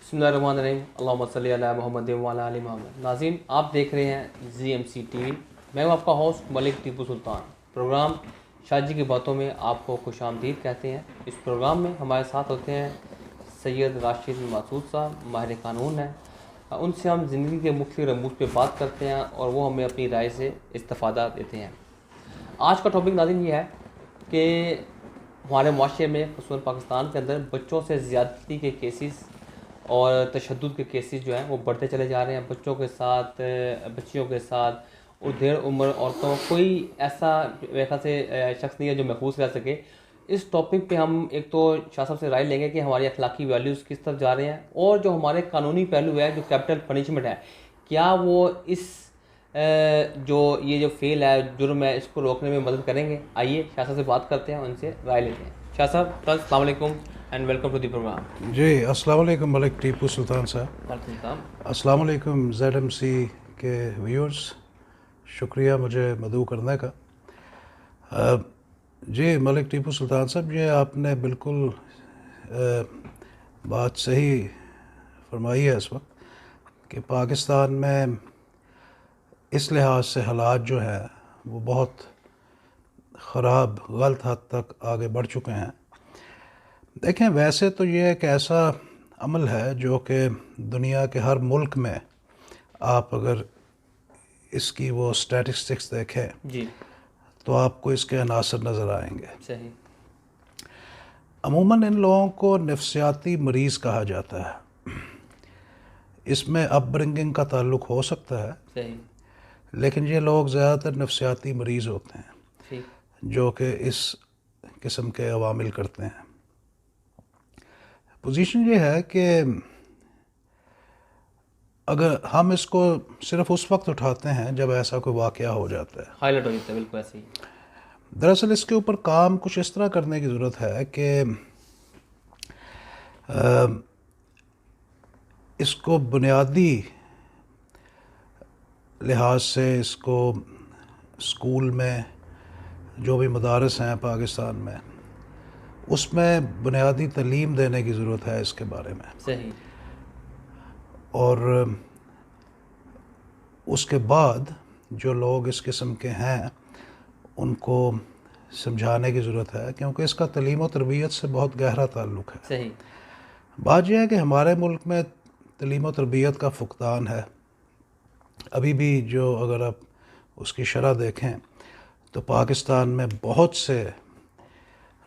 बिस्मिल्लाहिर्रहमानिर्रहीम अल्लाहुम्मा सल्ली अला मुहम्मद व अला आलि मुहम्मद। नाज़रीन, आप देख रहे हैं GMC TV। मैं हूं आपका होस्ट मलिक टीपू सुल्तान। प्रोग्राम शादी की बातों में आपको खुशामदीद कहते हैं। इस प्रोग्राम में हमारे साथ होते हैं सैयद राशिद मासूद साहब, माहिर कानून हैं। उनसे हम ज़िंदगी के मुख्य रमूज पे बात करते हैं और वो हमें अपनी राय से इस्तिफ़ादा देते हैं। आज का टॉपिक नाज़रीन ये है कि हमारे माशरे में ख़ुसूसन पाकिस्तान के अंदर बच्चों से ज़्यादती के केसेस और तशद्दुद के केसेस जो हैं वो बढ़ते चले जा रहे हैं। बच्चों के साथ, बच्चियों के साथ और देर उम्र औरतों, कोई ऐसा मेरे ख्याल से शख्स नहीं है जो महफूज रह सके। इस टॉपिक पे हम एक तो शाह साहब से राय लेंगे कि हमारी अखलाकी वैल्यूज़ किस तरफ जा रहे हैं और जो हमारे कानूनी पहलू है, जो कैपिटल पनिशमेंट है, क्या वो इस जो ये जो फेल है, जुर्म है, इसको रोकने में मदद करेंगे। आइए शाह साहब से बात करते हैं, उनसे राय लेते हैं। शाह साहब, अस्सलाम वालेकुम and welcome to the program. जी, अस्सलाम वालेकुम मलिक टीपू सुल्तान साहब। वालेकुम सलाम। अस्सलाम वालेकुम ZMC के व्यूअर्स, शुक्रिया मुझे मदऊ करने का। जी मलिक टीपू सुल्तान साहब, ये आपने बिल्कुल बात सही फरमाई है इस वक्त कि पाकिस्तान में इस लिहाज से हालात जो हैं वो बहुत ख़राब, गलत हद तक आगे बढ़ चुके हैं। देखें, वैसे तो ये एक ऐसा अमल है जो कि दुनिया के हर मुल्क में, आप अगर इसकी वो स्टैटिस्टिक्स देखें जी, तो आपको इसके अनासर नज़र आएंगे। सही। अमूमन इन लोगों को नफ्सियाती मरीज़ कहा जाता है। इसमें अपब्रिंगिंग का ताल्लुक हो सकता है, सही। लेकिन ये लोग ज़्यादातर नफ्सियाती मरीज़ होते हैं ठीक। जो कि इस किस्म के अवामिल करते हैं। पोजीशन ये है कि अगर हम इसको सिर्फ उस वक्त उठाते हैं जब ऐसा कोई वाक़या हो जाता है, हाईलाइट हो जाता है, बिल्कुल ऐसे ही। दरअसल इसके ऊपर काम कुछ इस तरह करने की ज़रूरत है कि इसको बुनियादी लिहाज से, इसको स्कूल में जो भी मदारस हैं पाकिस्तान में, उसमें बुनियादी तालीम देने की ज़रूरत है इसके बारे में। सही। और उसके बाद जो लोग इस किस्म के हैं उनको समझाने की ज़रूरत है, क्योंकि इसका तालीम और तरबियत से बहुत गहरा ताल्लुक़ है। सही। बात यह है कि हमारे मुल्क में तालीम और तरबियत का फुक़दान है अभी भी। जो अगर आप उसकी शरह देखें तो पाकिस्तान में बहुत से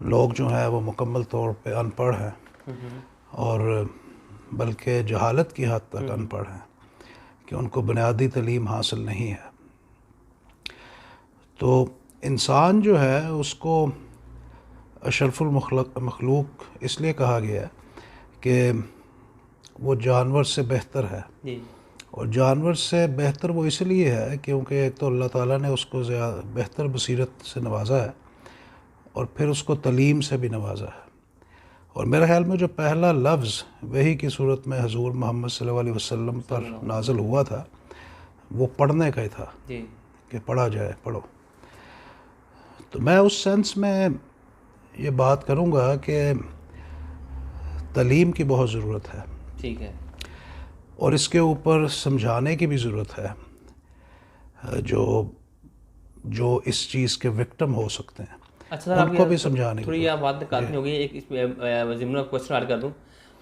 लोग जो हैं वो मुकम्मल तौर पे अनपढ़ हैं और बल्कि जहालत की हद तक अनपढ़ हैं कि उनको बुनियादी तालीम हासिल नहीं है। तो इंसान जो है उसको अशरफुल मखलूक इसलिए कहा गया है कि वो जानवर से बेहतर है। जी। और जानवर से बेहतर वो इसलिए है क्योंकि एक तो अल्लाह ताला ने उसको बेहतर बसीरत से नवाजा है और फिर उसको तालीम से भी नवाजा है। और मेरे ख्याल में जो पहला लफ्ज़ वही की सूरत में हजूर मोहम्मद सल्लल्लाहु अलैहि वसल्लम पर नाज़िल हुआ था, वो पढ़ने का ही था जी। कि पढ़ा जाए, पढ़ो। तो मैं उस सेंस में ये बात करूँगा कि तालीम की बहुत ज़रूरत है। ठीक है। और इसके ऊपर समझाने की भी ज़रूरत है जो इस चीज़ के विक्टिम हो सकते हैं। अच्छा सर, उनको भी समझाने थोड़ी यहाँ बात निकालनी होगी। एक इसमें ज़िम्ना क्वेश्चन ऐड कर दूँ।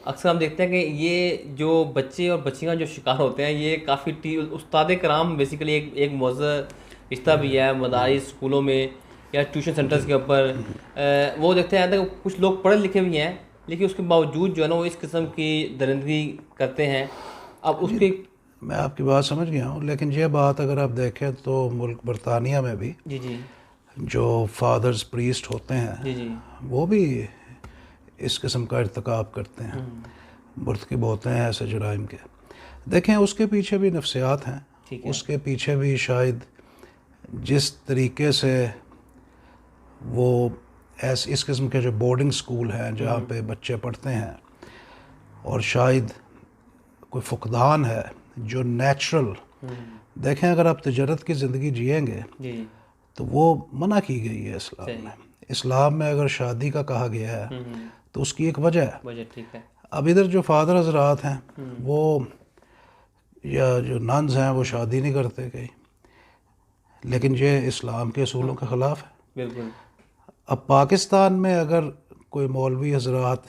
अक्सर हम देखते हैं कि ये जो बच्चे और बच्चियाँ जो शिकार होते हैं, ये काफ़ी उस्ताद कराम बेसिकली एक मौज़ूद रिश्ता भी है मदारिस, स्कूलों में या ट्यूशन सेंटर्स के ऊपर। वो देखते हैं कि कुछ लोग पढ़े लिखे भी हैं, लेकिन उसके बावजूद जो है ना वो इस किस्म की दरिंदगी करते हैं। अब उसकी मैं आपकी बात समझ गया हूँ, लेकिन ये बात अगर आप देखें तो मुल्क बरतानिया में भी जी जी जो फादर्स प्रीस्ट होते हैं जी जी वो भी इस किस्म का इर्तिकाब करते हैं, मुर्तकिब होते हैं ऐसे जुराइम के। देखें, उसके पीछे भी नफ्सियात हैं, उसके पीछे भी शायद जिस तरीके से वो ऐसे इस किस्म के जो बोर्डिंग स्कूल हैं जहाँ पे बच्चे पढ़ते हैं, और शायद कोई फुकदान है जो नेचुरल। देखें, अगर आप तजरत की ज़िंदगी जिएंगे तो वो मना की गई है इस्लाम में। इस्लाम में अगर शादी का कहा गया है तो उसकी एक वजह है। ठीक है। अब इधर जो फादर हजरात हैं वो या जो नन्स हैं वो शादी नहीं करते कहीं, लेकिन ये इस्लाम के असूलों के ख़िलाफ़ है। बिल्कुल। अब पाकिस्तान में अगर कोई मौलवी हजरात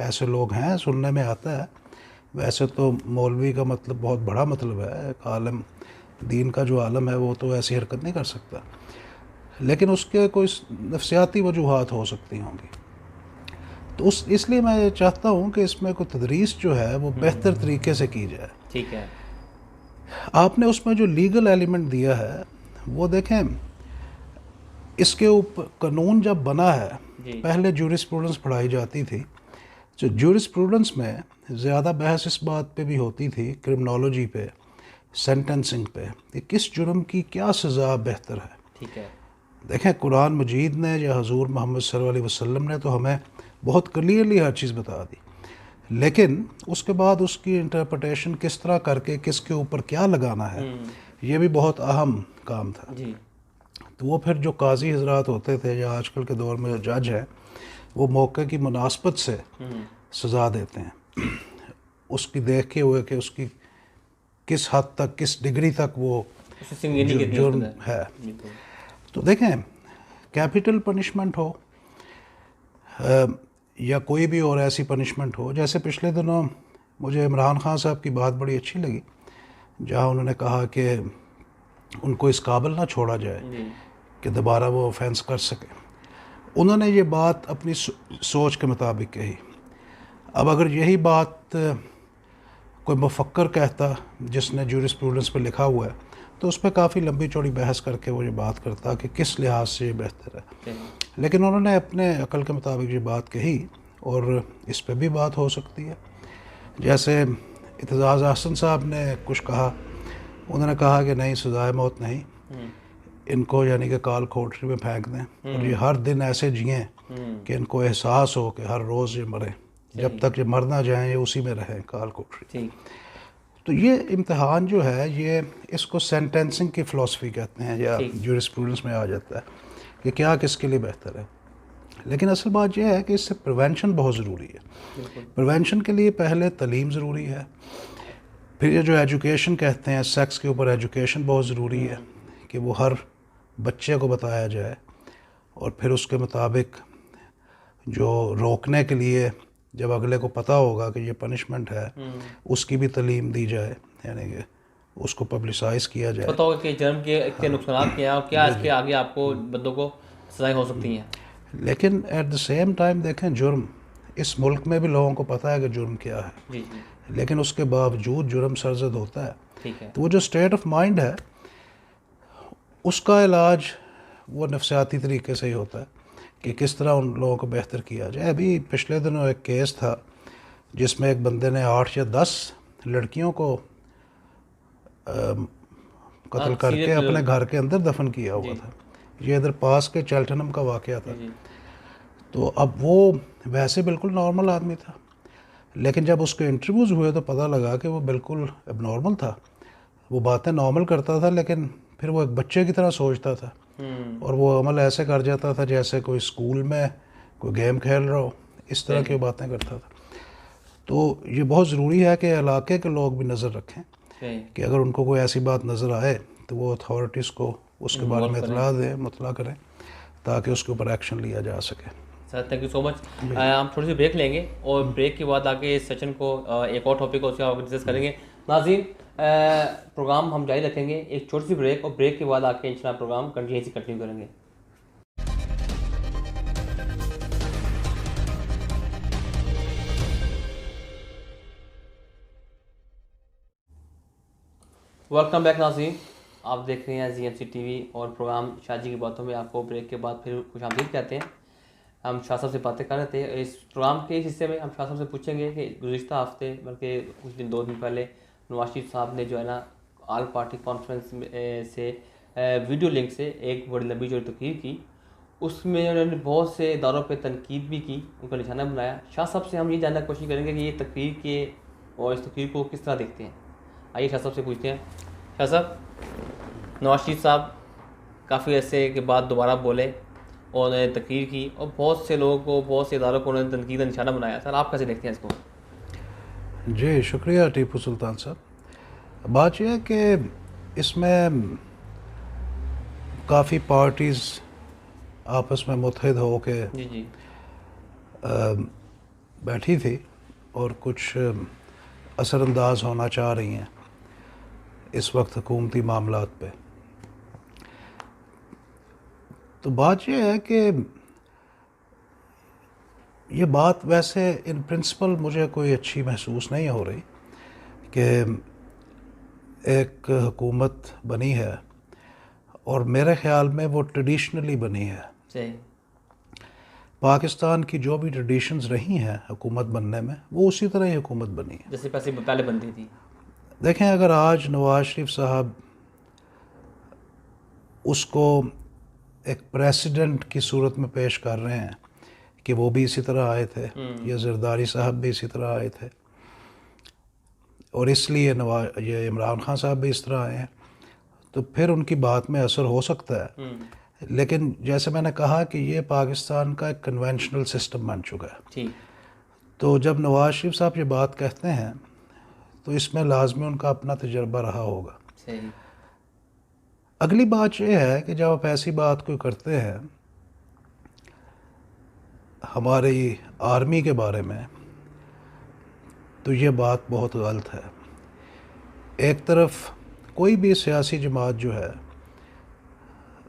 ऐसे लोग हैं, सुनने में आता है, वैसे तो मौलवी का मतलब बहुत बड़ा मतलब है, एक आलम दीन का जो आलम है वो तो ऐसी हरकत नहीं कर सकता, लेकिन उसके कोई नफसियाती वजूहात हो सकती होंगी। तो इसलिए मैं चाहता हूँ कि इसमें कोई तदरीस जो है वो बेहतर तरीके से की जाए। ठीक है। आपने उसमें जो लीगल एलिमेंट दिया है वो देखें, इसके ऊपर कानून जब बना है, पहले जूरिस्प्रूडेंस पढ़ाई जाती थी, जो जूरिस्प्रूडेंस में ज़्यादा बहस इस बात पे भी होती थी, क्रिमिनोलॉजी पे, सेंटेंसिंग पे, कि किस जुर्म की क्या सज़ा बेहतर है। ठीक है। देखें, कुरान मजीद ने या हजूर मोहम्मद सल्लल्लाहु अलैहि वसल्लम ने तो हमें बहुत क्लियरली हर चीज़ बता दी, लेकिन उसके बाद उसकी इंटरप्रटेशन किस तरह करके किसके ऊपर क्या लगाना है, ये भी बहुत अहम काम था जी। तो वो फिर जो काजी हजरात होते थे या आजकल के दौर में जो जज है, वो मौके की मुनासबत से सज़ा देते हैं, उसकी देखे हुए कि उसकी किस हद तक, किस डिग्री तक वो जुर्म है। तो देखें, कैपिटल पनिशमेंट हो या कोई भी और ऐसी पनिशमेंट हो, जैसे पिछले दिनों मुझे इमरान खान साहब की बात बड़ी अच्छी लगी, जहाँ उन्होंने कहा कि उनको इस काबिल ना छोड़ा जाए कि दोबारा वो ऑफेंस कर सके। उन्होंने ये बात अपनी सोच के मुताबिक कही। अब अगर यही बात कोई मुफक्कर कहता जिसने जूरिस्प्रूडेंस पे लिखा हुआ है, तो उस पर काफ़ी लंबी चौड़ी बहस करके वो ये बात करता कि किस लिहाज से ये बेहतर है, लेकिन उन्होंने अपने अकल के मुताबिक ये बात कही और इस पे भी बात हो सकती है। जैसे इत्तेज़ाज़ अहसन साहब ने कुछ कहा, उन्होंने कहा कि नहीं, सज़ाए मौत नहीं, इनको यानी कि काल कोठरी में फेंक दें और ये हर दिन ऐसे जिएँ कि इनको एहसास हो कि हर रोज़ ये मरें, जब तक ये मर ना जाएँ ये उसी में रहें काल कोठरी। तो ये इम्तिहान जो है, ये इसको सेंटेंसिंग की फ़िलासफ़ी कहते हैं या जूरिस्प्रूडेंस में आ जाता है कि क्या किसके लिए बेहतर है। लेकिन असल बात यह है कि इससे प्रिवेंशन बहुत ज़रूरी है। प्रिवेंशन के लिए पहले तालीम ज़रूरी है, फिर ये जो एजुकेशन कहते हैं, सेक्स के ऊपर एजुकेशन बहुत ज़रूरी है कि वो हर बच्चे को बताया जाए, और फिर उसके मुताबिक जो रोकने के लिए जब अगले को पता होगा कि ये पनिशमेंट है, उसकी भी तालीम दी जाए, यानी कि उसको पब्लिसाइज किया जाए, पता होगा कि जर्म के नुकसान क्या है और क्या इसके आगे आपको बंदों को सजाएं हो सकती हैं। लेकिन एट द सेम टाइम देखें, जुर्म इस मुल्क में भी लोगों को पता है कि जुर्म क्या है, जी। लेकिन उसके बावजूद जुर्म सरजद होता है। ठीक है। तो वो जो स्टेट ऑफ माइंड है, उसका इलाज वो नफसियाती तरीके से ही होता है कि किस तरह उन लोगों को बेहतर किया जाए। अभी पिछले दिनों एक केस था जिसमें एक बंदे ने 8 या 10 लड़कियों को कत्ल करके अपने घर के अंदर दफन किया हुआ था। ये इधर पास के चेल्टनम का वाक़या था। तो अब वो वैसे बिल्कुल नॉर्मल आदमी था, लेकिन जब उसके इंटरव्यूज़ हुए तो पता लगा कि वो बिल्कुल एबनॉर्मल था। वो बातें नॉर्मल करता था, लेकिन फिर वो एक बच्चे की तरह सोचता था और वो अमल ऐसे कर जाता था जैसे कोई स्कूल में कोई गेम खेल रहा हो, इस तरह की बातें करता था। तो ये बहुत ज़रूरी है कि इलाके के लोग भी नज़र रखें कि अगर उनको कोई ऐसी बात नज़र आए तो वो अथॉरिटीज़ को उसके बारे में इतला दें, मुतला करें, ताकि उसके ऊपर एक्शन लिया जा सके। Sir thank you so much. हम थोड़ी सी ब्रेक लेंगे और ब्रेक के बाद आगे इस सेशन को एक और टॉपिक उसका डिस्कस करेंगे। नाज़रीन, प्रोग्राम हम जारी रखेंगे, एक छोटी सी ब्रेक, और ब्रेक के बाद आके इंशाल्लाह प्रोग्राम कंटिन्यू करेंगे। वेलकम बैक नाज़रीन, आप देख रहे हैं ZMC TV और प्रोग्राम शाजी की बातों में आपको ब्रेक के बाद फिर खुशामदीद कहते हैं। हम शाह साहब से बातें कर रहे थे। इस प्रोग्राम के इस हिस्से में हम शाह साहब से पूछेंगे कि गुज़िश्ता हफ्ते, बल्कि कुछ दिन 2 दिन पहले नवाज शरीफ साहब ने जो है ना ऑल पार्टी कॉन्फ्रेंस से वीडियो लिंक से एक बड़ी लंबी जो तकरीर की, उसमें उन्होंने बहुत से इदारों पर तनकीद भी की, उनका निशाना बनाया। शाह साहब से हम ये जानने की कोशिश करेंगे कि ये तकरीर के और इस तकरीर को किस तरह देखते हैं। आइए शाह साहब से पूछते हैं। शाह साहब, नवाज शरीफ साहब काफ़ी अरसे के बाद दोबारा बोले और उन्होंने तकरीर की और बहुत से लोगों को, बहुत से इदारों को उन्होंने तनकीद का निशाना बनाया। सर आप कैसे देखते हैं इसको? जी शुक्रिया टीपू सुल्तान साहब। बात यह है कि इसमें काफ़ी पार्टीज़ आपस में मुत्तहिद हो के जी जी बैठी थी और कुछ असरअंदाज होना चाह रही हैं इस वक्त हुकूमती मामलात पे। तो बात यह है कि ये बात वैसे इन प्रिंसिपल मुझे कोई अच्छी महसूस नहीं हो रही कि एक हुकूमत बनी है और मेरे ख़्याल में वो ट्रेडिशनली बनी है। सही। पाकिस्तान की जो भी ट्रेडिशंस रही हैं हुकूमत बनने में, वो उसी तरह ही हुकूमत बनी है। जैसे पहले बनती थी। देखें, अगर आज नवाज शरीफ साहब उसको एक प्रेसिडेंट की सूरत में पेश कर रहे हैं कि वो भी इसी तरह आए थे या जरदारी साहब भी इसी तरह आए थे और इसलिए ये इमरान खान साहब भी इस तरह आए हैं, तो फिर उनकी बात में असर हो सकता है। लेकिन जैसे मैंने कहा कि ये पाकिस्तान का एक कन्वेंशनल सिस्टम बन चुका है। ठीक। तो जब नवाज शरीफ साहब ये बात कहते हैं तो इसमें लाजमी उनका अपना तजर्बा रहा होगा। सही। अगली बात यह है कि जब आप ऐसी बात कोई करते हैं हमारी आर्मी के बारे में, तो ये बात बहुत गलत है। एक तरफ कोई भी सियासी जमात जो है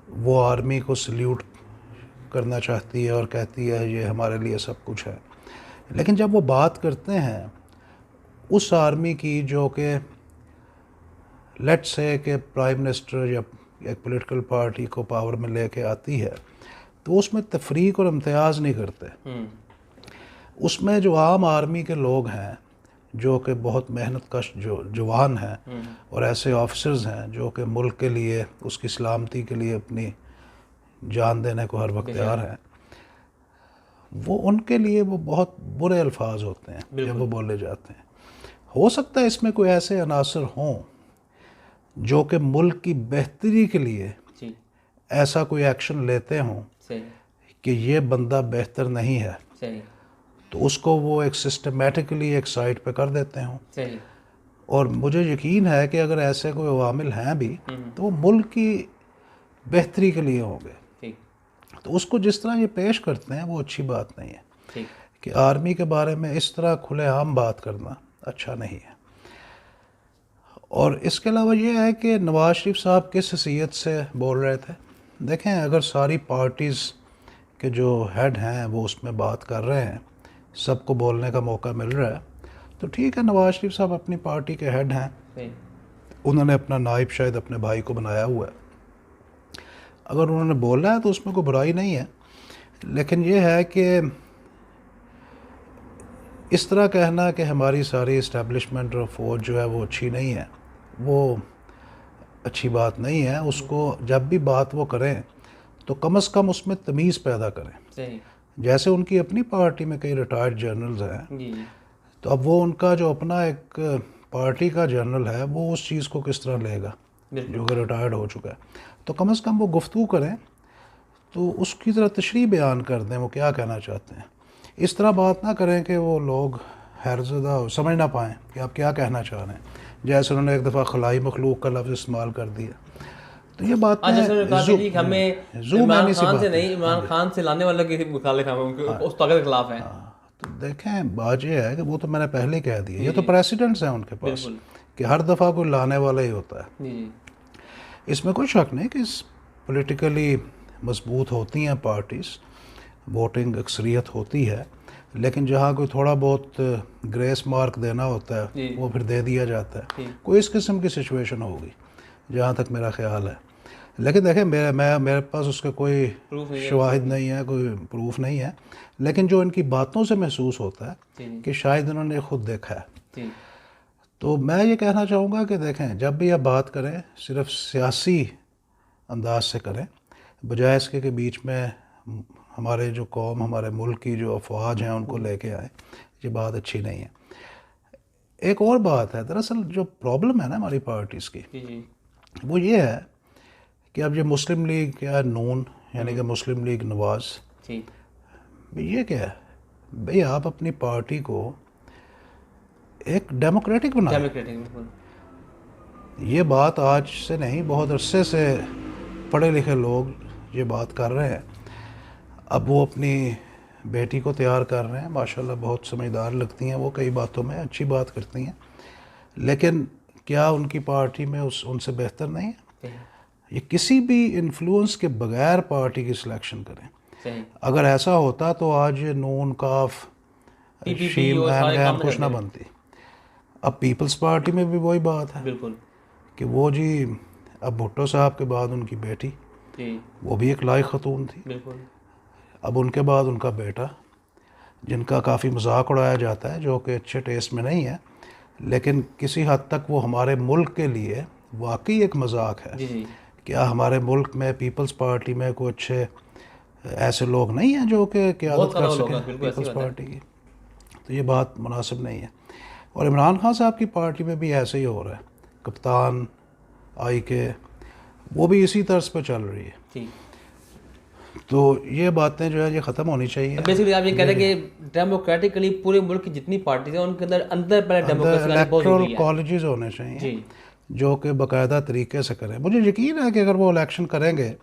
वो आर्मी को सल्यूट करना चाहती है और कहती है ये हमारे लिए सब कुछ है, लेकिन जब वो बात करते हैं उस आर्मी की जो कि लेट्स से कि प्राइम मिनिस्टर या एक पॉलिटिकल पार्टी को पावर में लेके आती है, तो उसमें तफरीक और इम्तियाज़ नहीं करते। उसमें जो आम आर्मी के लोग हैं जो कि बहुत मेहनत कश जो जवान हैं और ऐसे ऑफिसर्स हैं जो कि मुल्क के लिए उसकी सलामती के लिए अपनी जान देने को हर वक्त तैयार हैं, वो उनके लिए वो बहुत बुरे अल्फाज होते हैं जब वो बोले जाते हैं। हो सकता है इसमें कोई ऐसे अनासर हों जो कि मुल्क की बेहतरी के लिए ऐसा कोई एक्शन लेते हों कि ये बंदा बेहतर नहीं है, तो उसको वो एक सिस्टमेटिकली एक साइड पे कर देते हों। सही। और मुझे यकीन है कि अगर ऐसे कोई अवामिल हैं भी तो वो मुल्क की बेहतरी के लिए होंगे। तो उसको जिस तरह ये पेश करते हैं वो अच्छी बात नहीं है कि आर्मी के बारे में इस तरह खुलेआम बात करना अच्छा नहीं है। और इसके अलावा ये है कि नवाज शरीफ साहब किस हैसियत से बोल रहे थे। देखें, अगर सारी पार्टीज़ के जो हेड हैं वो उसमें बात कर रहे हैं, सबको बोलने का मौका मिल रहा है, तो ठीक है। नवाज शरीफ साहब अपनी पार्टी के हेड हैं, उन्होंने अपना नाइब शायद अपने भाई को बनाया हुआ है, अगर उन्होंने बोला है तो उसमें कोई बुराई नहीं है। लेकिन ये है कि इस तरह कहना कि हमारी सारी इस्टेब्लिशमेंट और फौज जो है वो अच्छी नहीं है, वो अच्छी बात नहीं है। उसको जब भी बात वो करें तो कम से कम उसमें तमीज़ पैदा करें। जैसे उनकी अपनी पार्टी में कई रिटायर्ड जनरल्स हैं, तो अब वो उनका जो अपना एक पार्टी का जनरल है वो उस चीज़ को किस तरह लेगा जो कि रिटायर्ड हो चुका है। तो कम से कम वो गुफ्तगू करें तो उसकी तरह तशरीह बयान कर दें वो क्या कहना चाहते हैं। इस तरह बात ना करें कि वो लोग हैरज़दा समझ ना पाएँ कि आप क्या कहना चाह रहे हैं। जैसे उन्होंने एक दफ़ा खलाई मखलूक का लफ्ज़ इस्तेमाल कर दिया, तो ये बात हमें इमरान खान से नहीं, इमरान खान से लाने वालों के मुखालिफ हैं, उस ताकत के खिलाफ हैं। तो देखें, बात ये है कि वो तो मैंने पहले कह दिया, ये तो प्रेसिडेंट्स हैं उनके पास कि हर दफ़ा कोई लाने वाला ही होता है। इसमें कोई शक नहीं कि पॉलिटिकली मजबूत होती हैं पार्टीज़, वोटिंग अक्सरियत होती है, लेकिन जहाँ कोई थोड़ा बहुत ग्रेस मार्क देना होता है वो फिर दे दिया जाता है। कोई इस किस्म की सिचुएशन होगी जहाँ तक मेरा ख्याल है। लेकिन देखें, मेरे पास उसका कोई शवाहिद नहीं है, कोई प्रूफ नहीं है, लेकिन जो इनकी बातों से महसूस होता है कि शायद इन्होंने खुद देखा है। तो मैं ये कहना चाहूँगा कि देखें, जब भी आप बात करें सिर्फ सियासी अंदाज से करें, बजाय इसके के बीच में हमारे जो कौम, हमारे मुल्क की जो अफवाज हैं उनको लेके आए, ये बात अच्छी नहीं है। एक और बात है, दरअसल जो प्रॉब्लम है ना हमारी पार्टीज़ की, वो ये है कि अब ये मुस्लिम लीग या नून यानी कि मुस्लिम लीग नवाज, ये क्या है भाई, आप अपनी पार्टी को एक डेमोक्रेटिक बनाए। डेमोक्रेटिक, बिल्कुल। ये बात आज से नहीं, बहुत अरसे से पढ़े लिखे लोग ये बात कर रहे हैं। अब वो अपनी बेटी को तैयार कर रहे हैं, माशाल्लाह बहुत समझदार लगती हैं वो, कई बातों में अच्छी बात करती हैं, लेकिन क्या उनकी पार्टी में उनसे बेहतर नहीं है? ये किसी भी इन्फ्लुएंस के बगैर पार्टी की सिलेक्शन करें। सही। अगर ऐसा होता तो आज नून, काफ, शीम, एन कुछ ना बनती। अब पीपल्स पार्टी में भी वही बात है, बिल्कुल, कि वो जी अब भुट्टो साहब के बाद उनकी बेटी, वो भी एक लायक खतून थी, बिल्कुल। अब उनके बाद उनका बेटा, जिनका काफ़ी मजाक उड़ाया जाता है, जो कि अच्छे टेस्ट में नहीं है, लेकिन किसी हद तक वो हमारे मुल्क के लिए वाकई एक मजाक है। जी। क्या हमारे मुल्क में पीपल्स पार्टी में कोई अच्छे ऐसे लोग नहीं हैं जो कि क़यादत कर सकें पीपल्स पार्टी की? तो ये बात मुनासिब नहीं है। और इमरान खान साहब की पार्टी में भी ऐसे ही हो रहा है, कप्तान आई के वो भी इसी तर्ज पर चल रही है। तो ये बातें जो है ये ख़त्म होनी चाहिए। बेसिकली आप ये कह रहे हैं कि डेमोक्रेटिकली पूरे मुल्क की जितनी पार्टी है उनके अंदर पहले डेमोक्रेसी इलेक्टोरल कॉलेजेस होने चाहिए जो कि बाकायदा तरीके से करें। मुझे यकीन है कि अगर वो इलेक्शन करेंगे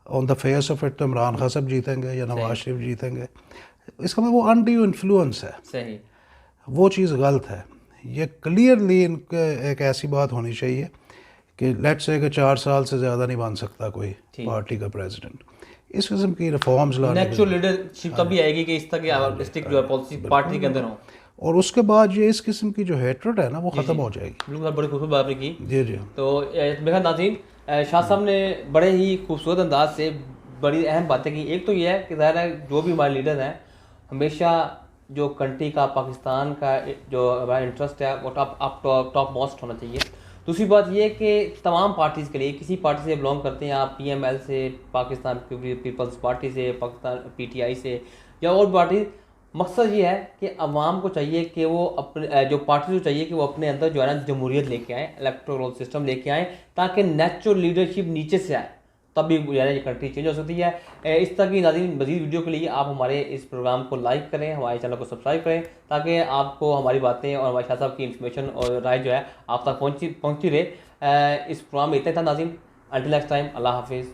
on the face of it तो इमरान खान साहब जीतेंगे या नवाज शरीफ जीतेंगे। इसका मतलब वो अनड्यू इन्फ्लुएंस है। सही, वो चीज़ गलत है। ये क्लियरली इनके एक ऐसी बात होनी चाहिए कि लेट्स से 4 साल से ज़्यादा नहीं बन सकता कोई पार्टी का प्रेसिडेंट। इस किस्म की रिफॉर्म्स लाने, नेचुरल लीडरशिप तभी आएगी कि इस तरह की स्टिक जो है पॉलिसी पार्टी के अंदर हो, और उसके बाद ये इस किस्म की जो हेट्रेड है ना वो ख़त्म हो जाएगी। बिल्कुल, बड़ी खूबसूरत बात की। जी। तो मेरा नाज़रीन, शाह साहब ने बड़े ही खूबसूरत अंदाज से बड़ी अहम बातें की। एक तो ये है कि ज़ाहिर है जो भी हमारे लीडर हैं हमेशा जो कंट्री का, पाकिस्तान का जो हमारा इंटरेस्ट है वो टॉप मोस्ट होना चाहिए। दूसरी बात ये कि तमाम पार्टीज़ के लिए, किसी पार्टी से बिलोंग करते हैं आप, PML से, पाकिस्तान पीपल्स पार्टी से, पाकिस्तान PTI से या और पार्टी, मकसद ये है कि अवाम को चाहिए कि वो अपने जो पार्टी को चाहिए कि वो अपने अंदर जो है ना जमहूरियत लेके आएँ, इलेक्टोरल सिस्टम लेके आएँ, ताकि नेचुरल लीडरशिप नीचे से आए, तभी जो है ना ये कंट्री चेंज हो सकती है। इस तरह की नाज़रीन मज़ीद वीडियो के लिए आप हमारे इस प्रोग्राम को लाइक करें, हमारे चैनल को सब्सक्राइब करें, ताकि आपको हमारी बातें और हमारे शाह साहब की इन्फॉर्मेशन और राय जो है आप तक पहुँचती रहे। इस प्रोग्राम में इतना था नाज़रीन। अंटिल नेक्स्ट टाइम, अल्लाह हाफिज़।